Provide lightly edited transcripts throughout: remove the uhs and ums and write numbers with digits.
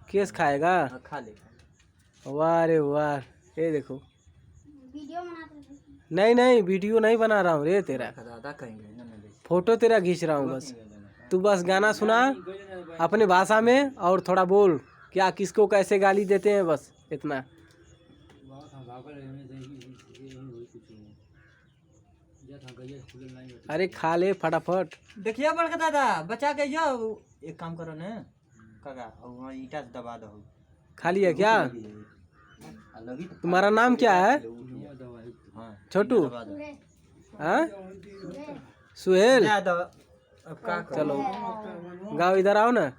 Case खाएगा? खा ले। वाह रे वाह, ये देखो। वीडियो बनाते थे। नहीं वीडियो नहीं बना रहा हूँ रे, तेरा दादा कहेंगे फोटो तेरा खींच रहा हूँ बस। तू बस गाना सुना अपने भाषा में और थोड़ा बोल क्या किसको कैसे गाली देते हैं, बस इतना। अरे खा ले फटाफट। देखिए बड़का दादा बचा के यो एक काम करो ने काका वहाँ ईटा से दबा दो। खा लिया क्या? तुम्हारा नाम क्या है? छोटू? हाँ सुहेल। चलो गाओ, इधर आओ ना,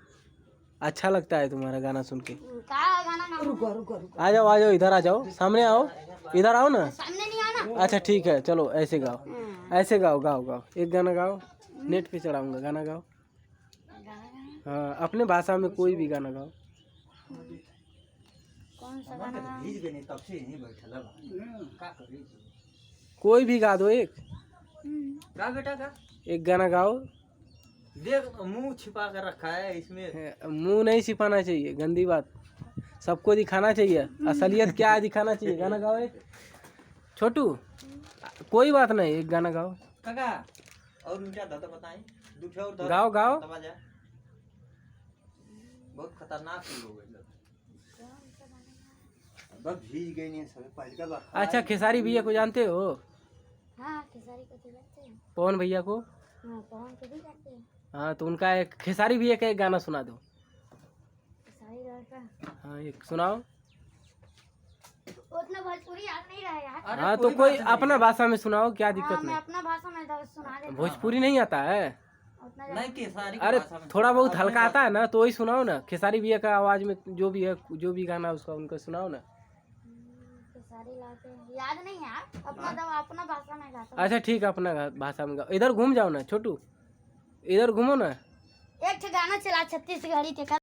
अच्छा लगता है तुम्हारा गाना सुन के। आ जाओ इधर आ जाओ, सामने आओ, इधर आओ ना। सामने नहीं आना। अच्छा ठीक है, चलो ऐसे गाओ, ऐसे गाओ एक गाना गाओ, नेट पे चढ़ाऊंगा, गाना गाओ। हाँ अपने भाषा में कोई भी गाना गाओ। कौन सा गाना? कोई भी गा दो, एक का बेटा का एक गाना गाओ। देख मुंह छिपा कर रखा है इसमें। मुंह नहीं छिपाना चाहिए, गंदी बात, सबको दिखाना चाहिए असलियत क्या है, दिखाना चाहिए। गाना गाओ एक। छोटू कोई बात नहीं, एक गाना गाओ। काका और उनका दादा बताएं दुख और दर्द गाओ दबा जाए। बहुत खतरनाक लोग हैं। बस भीज गई नहीं सब पहले का बात। अच्छा खेसारी भैया को जानते हो? हाँ खेसारी को तो जानते हैं। पवन भैया को? हाँ पवन को भी जानते हैं। हाँ तो उनका एक खेसारी भैया का एक गाना सुना दो। खेसारी लाल का? हाँ एक सुनाओ। उतना भोजपुरी याद नहीं रहा यार। हाँ तो कोई अपना भाषा में सुनाओ, क्या दिक्कत मैं नहीं। अपना भाषा में सुना देता हूँ। भोजपुरी नहीं आता है? उतना नहीं केसारी अरे थोड़ा बहुत हल्का आता है ना, तो वही सुनाओ ना। खेसारी भैया का आवाज में जो भी है, जो भी गाना उसका उनका सुनाओ ना। खेसारी लाल का याद नहीं है यार, अपना भाषा में गाता हूँ। अच्छा ठीक है, अपना भाषा में गाओ। इधर घूम जाओ ना छोटू, इधर घूमो ना। एक गाना चला छत्तीसगढ़ी के।